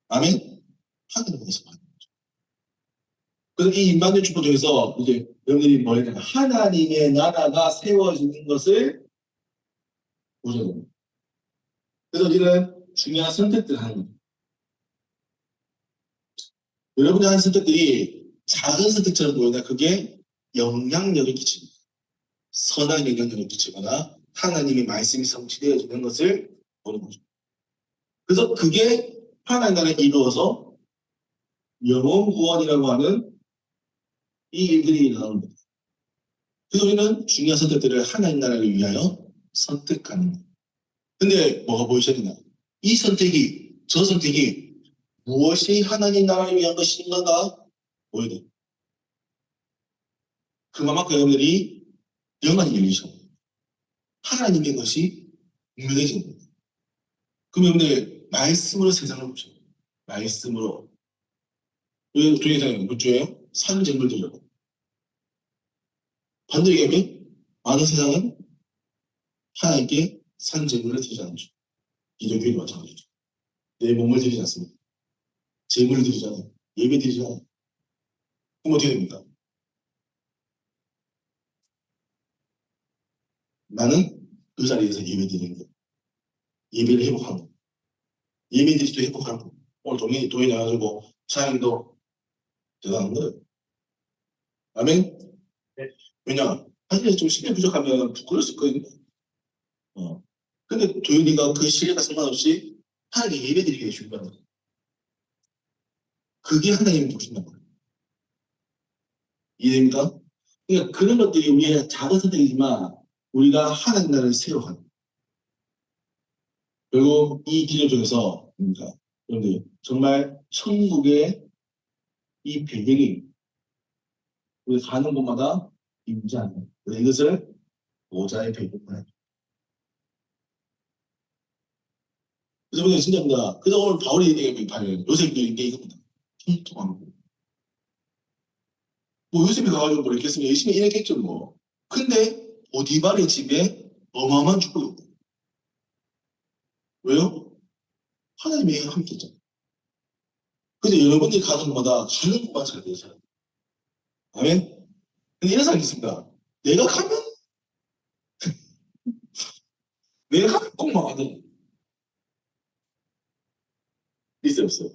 아멘? 하나님께서 받는 거죠. 그래서 이 임마누엘 축복 중에서 이제 여러분들이 뭐 했냐면 하나님의 나라가 세워지는 것을 보셔야 됩니다. 그래서 우리는 중요한 선택들을 하는 거예요. 여러분이 하는 선택들이 작은 선택처럼 보이나 그게 영향력을 끼칩니다. 선한 영향력을 끼치거나 하나님의 말씀이 성취되어지는 것을 보는 거죠. 그래서 그게 하나님 나라에 이루어서 영원 구원이라고 하는 이 일들이 일어나는 겁니다. 그래서 우리는 중요한 선택들을 하나님 나라를 위하여 선택하는 거예요. 근데 뭐가 보이셔야 되나? 이 선택이, 저 선택이 무엇이 하나님 나라를 위한 것인가가 보여야 돼요. 그만큼 여러분들이 영안이 열리셔. 하나님의 것이 분명해지는 거예요. 그럼 여러분들 말씀으로 세상을 보셔요. 말씀으로. 왜 중에서는 몇 주예요? 산증물들이라고. 반대로 얘기하면 많은 세상은 하나님께 산증물을 드리지 않죠. 기독교인도 마찬가지죠. 내 몸을 드리지 않습니다. 재물을 드리잖아요. 예배 드리잖아요. 그럼 어떻게 됩니까? 나는 그 자리에서 예배 드리는 거. 예배를 회복하는 거. 예배 드릴 때 회복하는 거. 오늘 동이 나가지고 사장님도 대단한 거예요. 아멘? 네. 왜냐? 사실 좀 시간이 부족하면 부끄러울 수 있거든요. 근데 도윤이가 그 시간과 상관없이 하나님께 예배 드리게 해준다는 거예요. 그게 하나님이 보신다는 거예요. 이해됩니까? 그러니까 그런 것들이 우리의 작은 선택이지만 우리가 하나님 나라를 세워가는 결국 이 기도 중에서 뭡니까? 여러분들 정말 천국의 이 배경이 우리 가는 곳마다 임재하는 이것을 모자의 배경으로 그래서 오늘 진짜입니다. 그래서 오늘 바울이 얘기하면 요셉도 얘기 이겁니다. 통통한 거. 뭐 요셉이 가가지고 뭐 이렇게 했으면 열심히 일했겠죠 뭐. 근데 보디발의 집에 어마어마한 축복이 없고. 왜요? 하나님이 함께 했잖아요. 그래서 여러분들이 가는 곳마다 가는 곳만 잘 되잖아요. 아멘? 근데 이런 사람이 있습니다. 내가 가면 내가 가면 꼭 망하더라. 있어요 없어요?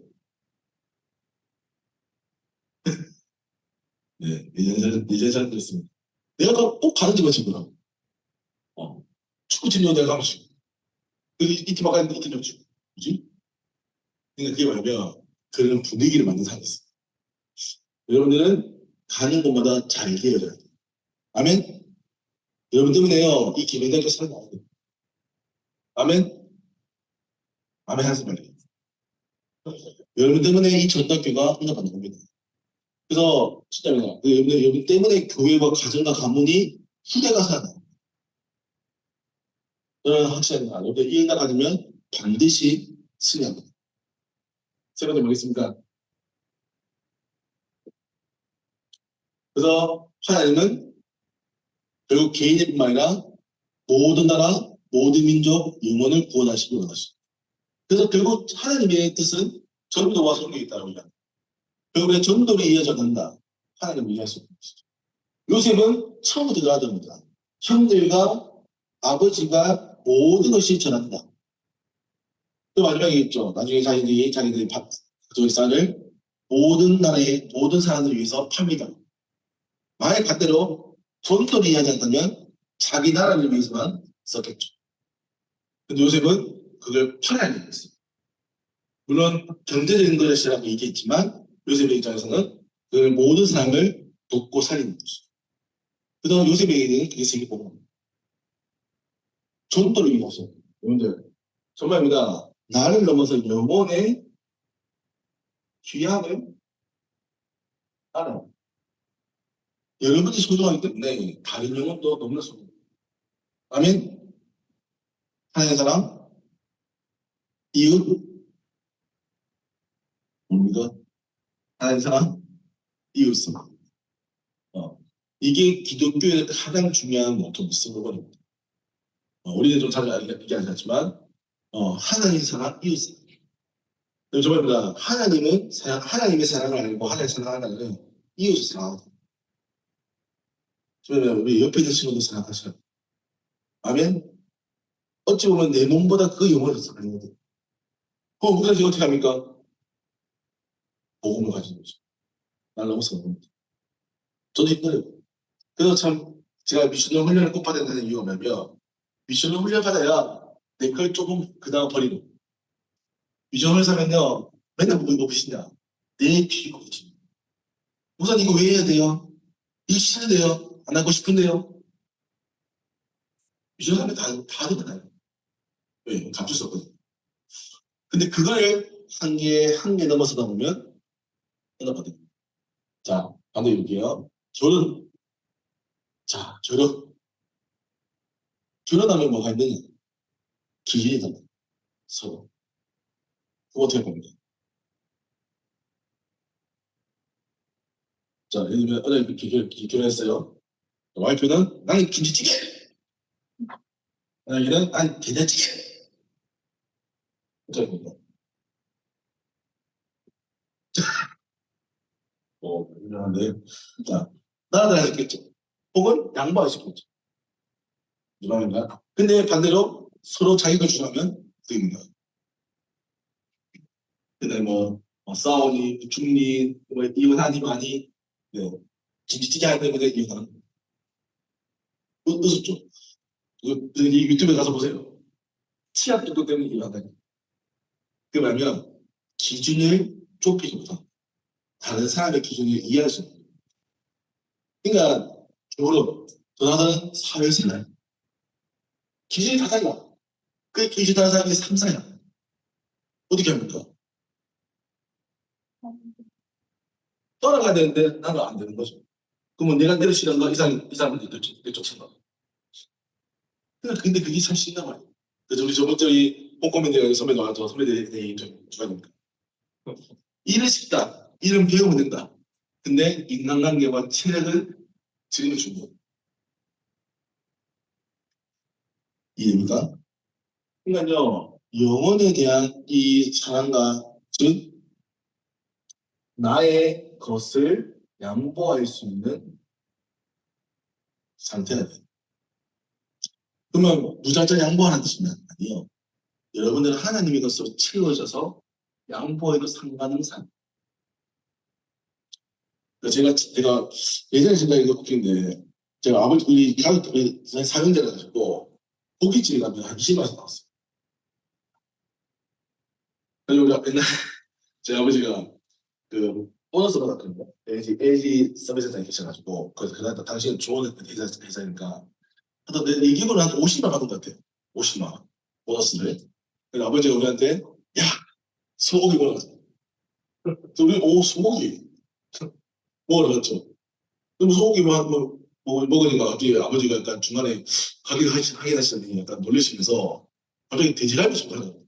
네, 예전 사람들 있습니다. 내가 꼭 가는 집만 집으라. 축구팀도 내가 가면 치고. 이팀 아까 했는데 이팀도 치고. 뭐지? 그러니까 그게 뭐냐면 그런 분위기를 만든 사람이 있어요. 여러분들은 가는 곳마다 잘 되어져야 돼요. 아멘? 여러분 때문에요. 이 기회대학교 살아나야 돼요. 아멘? 아멘 하세요 말이에요. 여러분 때문에 이 전학교가 응답받는 겁니다. 그래서 진짜 여러분 때문에 교회와 가정과 가문이 후대가 살아나요. 저는 확실합니다. 여러분들 이 응답 받으면 반드시 승리합니다. 세 번째 뭐겠습니까? 그래서 하나님은 결국 개인뿐만 아니라 모든 나라, 모든 민족, 영혼을 구원하시기 원하십니다. 그래서 결국 하나님의 뜻은 전도와 성경에 있다고 합니다. 결국에 전도를 이어져 간다. 하나님을 이해할 수 없는 것이죠. 요셉은 처음부터 그러합니다. 형들과 아버지가 모든 것이 전한다. 또 마지막에 있죠. 나중에 자기들이 가져온 쌀을 모든 나라의 모든 사람들을 위해서 팝니다. 만약 반대로 전도를 이해하지 않다면 자기 나라를 위해서만 썼겠죠. 근데 요셉은 그걸 팔아야 되겠어요. 물론 경제적인 것이라고 얘기했지만 요셉의 입장에서는 그 모든 사람을 돕고 살리는 거죠. 그다음 요셉에게는 그게 세계복음. 전도를 이루었어요. 여러분들 정말입니다. 나를 넘어서 영혼의 귀함을 알아. 여러분이 소중하기 때문에 다른 영혼도 너무나 소중해요. 아멘. 하나님의 사랑, 이웃, 뭡니까? 하나님의 사랑, 이웃. 이게 기독교의 가장 중요한 모토 슬로건입니다. 우리는 좀 자주 얘기하지 않지만 하나님의 사랑, 이웃 사랑. 정말입니다. 하나님의 사랑을 알고 하나님의 사랑을 알고 이웃을 사랑하고 정말 우리 옆에 있는 친구도 사랑하셔야 돼요. 아멘. 어찌 보면 내 몸보다 그 영혼을 더 사랑하거든. 우리가 지금 어떻게 합니까? 복음을 가지는 거죠. 날 너무 사랑합니다. 저도 힘들어요. 그래서 참 제가 미션을 훈련을 꼭 받아야 되는 이유가 뭐냐면 미션을 훈련 받아야 내 걸 조금 그다음 버리고 미션을 사면요 맨날 뭐 입으시냐 내 피거든요. 우선 이거 왜 해야 돼요? 이거 싫은데요? 안 하고 싶은데요? 미션 하면 다 되잖아요. 왜? 감출 수 없거든요. 근데 그걸 한 개 넘어서다 보면 끝나거든요. 자, 반대 볼게요. 결혼. 자, 결혼하면 뭐가 있느냐? 기준이잖아요. 서로. 그거 어떻게 봅니까? 자, 예를 들면 어제 결혼했어요. 와이프는 나는 김치찌개. 나에게는 난 된장찌개. 어떻게 봅니까? 유명한데. 자, 나라들 하셨겠죠. 혹은 양보할 수 있겠죠. 유명한가? 근데 반대로 서로 자기가 주장하면 됩니다. 근데 싸우니, 죽니, 이혼하니 많이, 네. 김치찌개 할 때마다 이혼하는. 무섭죠? 이 유튜브에 가서 보세요. 치약 정도 때문에 이혼한다니. 그 말하면 기준을 좁히지 못한 다른 사람의 기준을 이해할 수 없는. 그러니까 결혼, 더 나아가는 사회생활. 기준이 다 달라. 그 기준 다른 사람이 3사야. 어떻게 합니까? 떠나가야 되는데 나는 안 되는 거죠. 그러면 내가 내려 싫은 거 이상한테 내쫓은가. 근데 그게 참 신나 말이에요. 그래서 우리 저번 주에 홍콩민들이 선배 나와서 선배들이 좀 주관입니다. 일은 쉽다. 일은 배우면 된다. 근데 인간관계와 체력을 지금을 준 거예요. 이해입니까? 그러니까요, 영혼에 대한 이 사랑과 즉 나의 것을 양보할 수 있는 상태가 돼요. 그러면 무작정 양보하는 뜻이면 아니에요. 여러분들은 하나님의 것으로 채워져서 양보해도 상관없는 삶. 제가 예전에 제가 이거 웃긴데 제가 우리 가족들이 사형제가 가지고 고깃집에 가면 한 20만 원 나왔어요. 그래서 우리 옛날 제 아버지가 그 보너스 받았거든요. LG 서비스센터에 계셔가지고 그날 당시에 좋은 회사니까 하여튼 내 기분은 한 50만 받은 것 같아요. 50만 원 보너스를. 그래서 아버지가 우리한테 야 소고기 먹으러 가자. 그래서 우리 소고기 먹으러 갔죠. 그럼 소고기만 먹으니까 갑자기 아버지가 약간 중간에 가게를 확인하시더니 약간 놀라시면서 갑자기 돼지갈비 시켜요.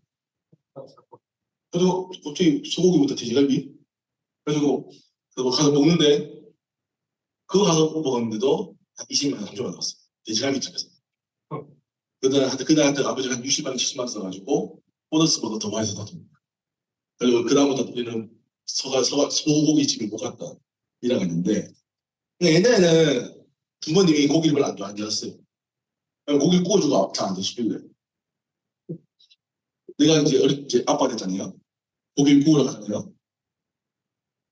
그래서 갑자기 소고기부터 돼지갈비? 그래가지고 그거 가서 먹는데 그거 가서 먹었는데도 한 20만 원, 30만 원 나왔어요. 돼지갈비 집에서. 그날한테 아버지가 한 60만 원, 70만 원 써가지고 보너스보다 더 많이 썼다. 그리고 그다음부터 우리는 소고기 집을 못 갔다 일어났는데 옛날에는 부모님이 고기를 별로 안 좋아하셨어요. 고기 구워주고 잘 안 드시길래 내가 이제 아빠 됐잖아요. 고기 구우러 갔잖아요.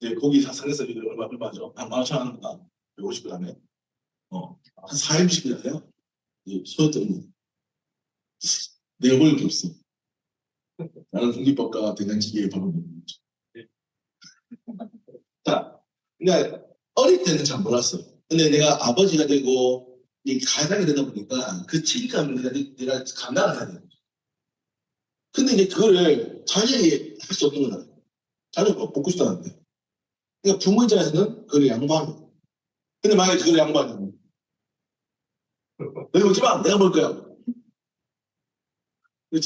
이제 고기 상해서 얼마죠? 한 15,000원인가? 150g에 한 4일씩 기다려요. 소였더니 내가 먹을 게 없어. 나는 국립법과 된장찌개의 법을 모르는 거죠. 자, 그러니까 어릴 때는 잘 몰랐어요. 근데 내가 아버지가 되고 이 가장이 되다 보니까 그 책임감을 내가 감당을 해야 돼요. 근데 이제 그거를 자녀에게 할 수 없는 거야. 자녀가 먹고 싶다 하는데. 그러니까 부모 입장에서는 그걸 양보하는 거야. 근데 만약에 그걸 양보하면 너희 먹지 마! 내가 먹을 거야. 근데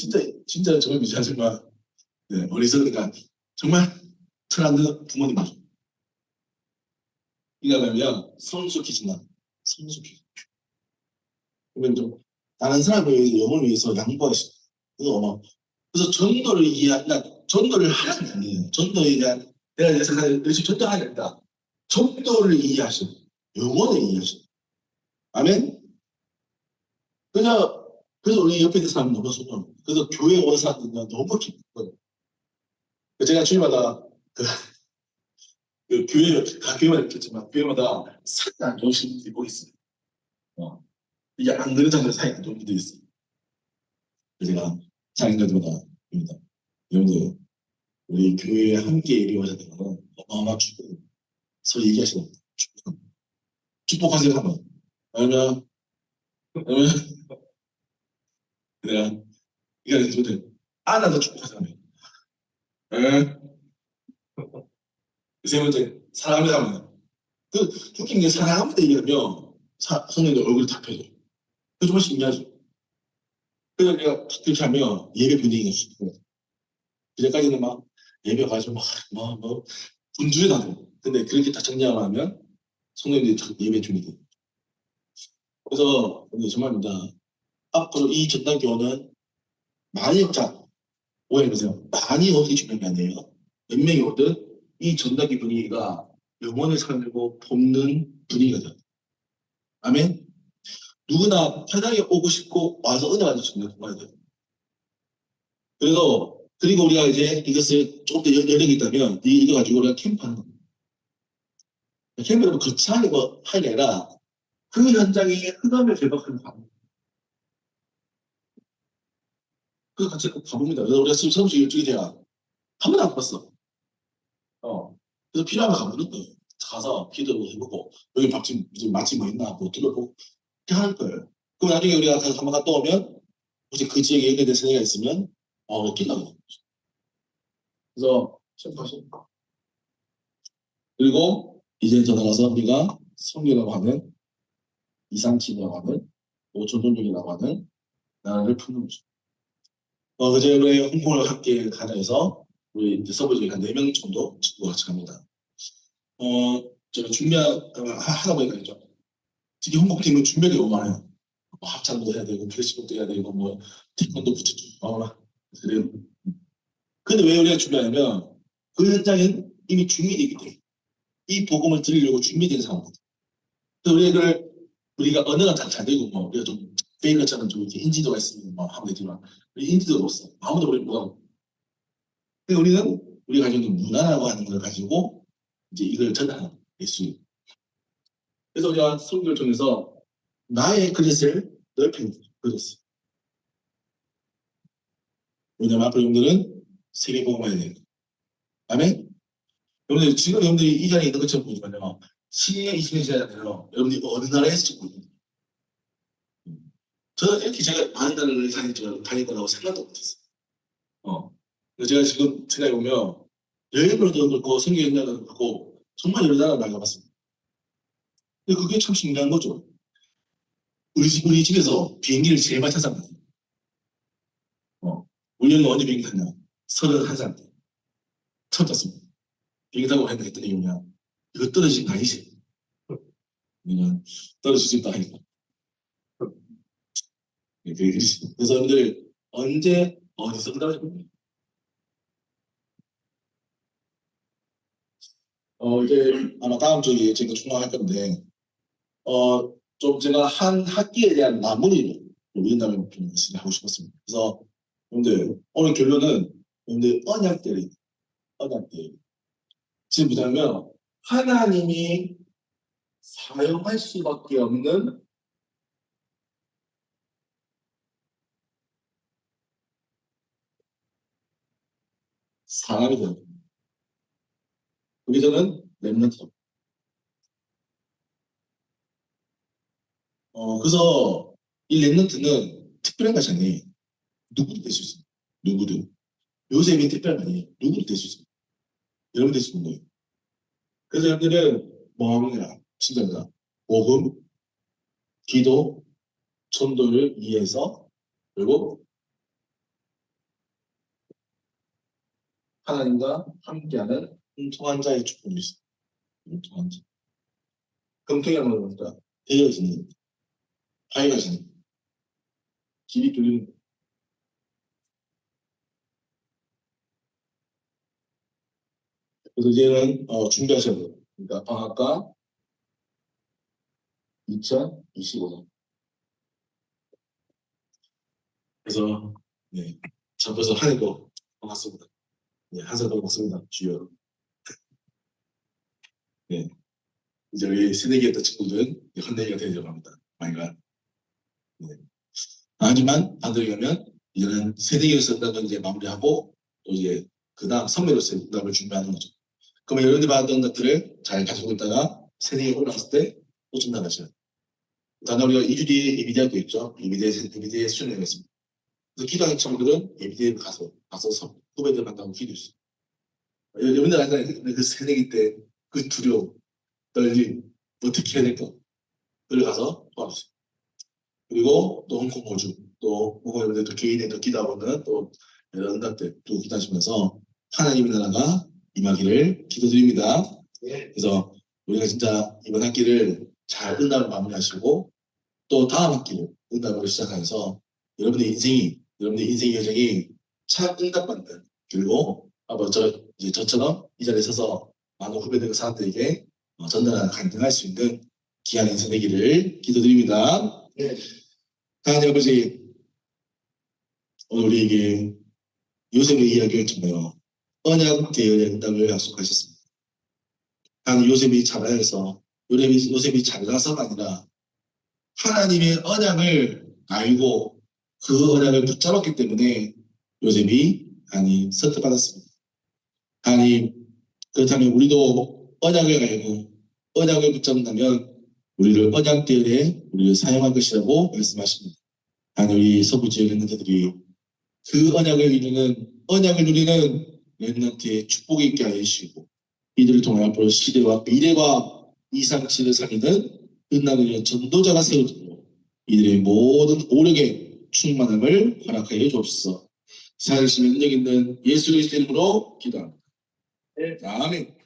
진짜 정말 미안 정말 네, 어리석으니까 정말 철없는 부모님이죠. 이가 그러면 성숙해진다. 성숙해. 그러면 좀 다른 사람을 위해서 영혼을 위해서 양보할 수 있어요. 그래서 그래서 전도를 이해한다. 전도를 하라는 게 아니에요. 전도에 대한 내가 예상하는 열심히 전도하는 게 아니라 전도를 이해하시고 영혼을 이해하시고 아멘. 그래서 우리 옆에 있는 사람 너무 소중해요. 그래서 교회 온 사람들은 너무 기뻐요. 제가 주일마다 그 교회 다 교회마다 있겠지만 교회마다 사이 안 좋으신 분들이 꼭 있어요. 어. 이게 안 그런 장면 사이 안 좋은 분들이 있어요. 그래서 제가 장인들마다 입니다. 여러분들 우리 교회에 함께 이루어져야 되는 건 어마어마한 축복. 서로 얘기하시는 겁니다. 축복하세요 하면 아니면 내가 이거 해주면 안아서 축복하세요 하면 에? 세 번째 사랑합니다 하면 그 웃긴 게 사랑합니다 얘기하면 성령님 얼굴이 다 펴져요. 그 정말 신기하죠. 그래서 내가 그렇게 하면 예배 분위기가 좋고 그전까지는 막 예배 가지고 막 분주해 다니고 근데 그렇게 딱 정리하면 성령님이 예배 준비돼요. 그래서 정말입니다. 앞으로 이 전당 교원은 많이 자 오해해보세요. 많이 오기 중요한 게 아니에요. 몇 명이 오든 이 전당기 분위기가 영혼을 살리고 볶는 분위기가 돼요. 아멘. 누구나 편하게 오고 싶고 와서 은혜 받을 수 있는 공간이 돼요. 그래서 그리고 우리가 이제 이것을 조금 더 여력이 있다면 이거 가지고 우리가 캠프하는 겁니다. 캠프는 거창하게 뭐 하는 게 아니라 그 현장에 흑암을 결박하는 거. 그 같이 가봅니다. 그래서 우리가 지금 서울시 일주일이 돼야 한 번도 안 가봤어. 그래서 필요하면 가보는 거예요. 가서 기도도 해보고 여기 밥집 맛집 뭐 있나 뭐 둘러보고 이렇게 하는 거예요. 그럼 나중에 우리가 한번 갔다 오면 혹시 그 지역에 연결된 세대가 있으면 기도하는 거죠. 그래서 시작하십니다. 그리고 이제 더 나가서 우리가 성교라고 하는 이상치라고 하는 오천존중이라고 하는 나라를 푸는 거죠. 그제 우리 홍콩을 함께 가정해서 우리 이제 서브지에 한 4명 정도 친구가 같이 갑니다. 제가 하다 보니까 있죠. 특히 홍콩팀은 준비가 너무 많아요. 뭐 합창도 해야 되고 클래식도 해야 되고 뭐 태권도 붙였죠. 그래요. 근데 왜 우리가 준비하냐면 그 현장엔 이미 준비되어 있기 때문에 이 복음을 드리려고 준비된 상황이거든요. 그래서 우리가 언어가 잘 되고 뭐 우리가 좀 페이커처럼 좀 이렇게 인지도가 있으면 뭐 하면 되지만 우리 인지도가 없어. 아무도 우리 못하고. 근데 우리는 우리가 가지고 있는 문화라고 하는 걸 가지고 이제 이걸 전하는 예수. 그래서 우리가 성경을 통해서 나의 그릇을 넓히는 그릇. 왜냐면 앞으로 여러분들은 세계복음화해야 돼요. 아멘? 여러분들 지금 여러분들이 이 자리에 있는 것처럼 보지만요. 10년, 20년 지나잖아요. 여러분들이 어느 나라에서 찍고 있는 거예요. 저는 이렇게 제가 많은 나라를 다닐 거라고 생각도 못했어요. 그래서 제가 지금 생각해보면 여행으로도 그렇고 성경 연락도 그렇고 정말 여러 나라를 많이 가봤습니다. 근데 그게 참 신기한 거죠. 우리 집에서 비행기를 제일 많이 탔습니다. 우리는 언제 비행기 탔냐? 31살 때. 처음 탔습니다. 비행기 타고 했더니 이거냐? 이거 떨어진 거 아니지? 그냥 떨어지지도 않으니까. 그래서 여러분들 언제 어디서 떨어집니까? 이제 아마 다음 주에 제가 중간할 건데 좀 제가 한 학기에 대한 마무리를 위인다면 좀 하고 싶었습니다. 그래서 여러분들 오늘 결론은 여러분들 언약들이 지금 보자면 하나님이 사용할 수밖에 없는 사람이 되는 겁니다. 여기서는 렘넌트. 그래서 이 렘넌트는 특별한 것이 아니에요. 누구도 될 수 있어요. 누구도. 요셉이 특별한 거 아니에요. 누구도 될 수 있어요. 여러분 될 수 있는 거예요. 그래서 여러분들은 뭐 하느냐? 진짜입니다. 복음, 기도, 전도를 위해서 그리고 하나님과 함께하는 통한 자의 축복이 있어요. 통한 자. 금통이라는 건 뭡니까? 되어지는, 밝아지는, 길이 뚫리는 거. 그래서 이제는 준비하셔야 돼요. 그러니까 방학과 2025년. 그래서 네, 잡혀서 한 해도 반갑습니다. 네, 한 살도 반갑습니다. 주여. 네, 이제 우리 새내기였던 친구들은 헌내기가 되려고 합니다. 많이가. 네. 하지만 반대로 가면 이제는 새내기로서 응답을 이제 마무리하고 또 이제 그 다음 선배로서 응답을 준비하는 거죠. 그러면 여러분이 받았던 것들을 잘 가지고 있다가 새내기에 올라갔을 때 또 전달하셔야 돼요. 다음 우리가 2주 뒤에 예비대학도 있죠. 예비대에 수련회가 있습니다. 그래서 기도하는 친구들은 예비대에 가서 후배들 만나고 기도했어요. 여러분들 알잖아요. 그 새내기 때 그 두려움, 떨림, 어떻게 해야 될까? 그걸 가서 도와주세요. 그리고 또 홍콩 호주, 또 홍콩 여러분들 또 개인에 또 기도하고는 또 여러 응답들 또 기도하시면서 하나님의 나라가 임하기를 기도드립니다. 그래서 우리가 진짜 이번 학기를 잘 응답을 마무리하시고 또 다음 학기를 응답으로 시작해서 여러분의 인생의 여정이 참 응답받는 그리고 이제 저처럼 이 자리에 서서 많은 후배들과 사람들에게 전달하는 간증할 수 있는 귀한 인생 되기를 기도드립니다. 하나님 아버지, 오늘 우리에게 요셉의 이야기를 통하여 언약 대연의 응답을 약속하셨습니다. 하나님 요셉이 자라여서 요셉이 잘나서가 아니라 하나님의 언약을 알고 그 언약을 붙잡았기 때문에 요셉이 하나님 선택받았습니다. 하나님 그렇다면 우리도 언약을 알고 언약을 붙잡는다면 우리를 언약 대연에 우리를 사용할 것이라고 말씀하십니다. 하나님 우리 서부 지역의 렘넌트들이 그 언약을 누리는 렘넌트의 축복이 있게 하여 주시고 이들을 통해 앞으로 시대와 미래와 이상치를 살리는 끝나는 전도자가 세워지고 이들의 모든 오력에 충만함을 허락하여 주옵소서. 살아계시는 능력 있는 예수 그리스도의 이름으로 기도합니다. 아멘.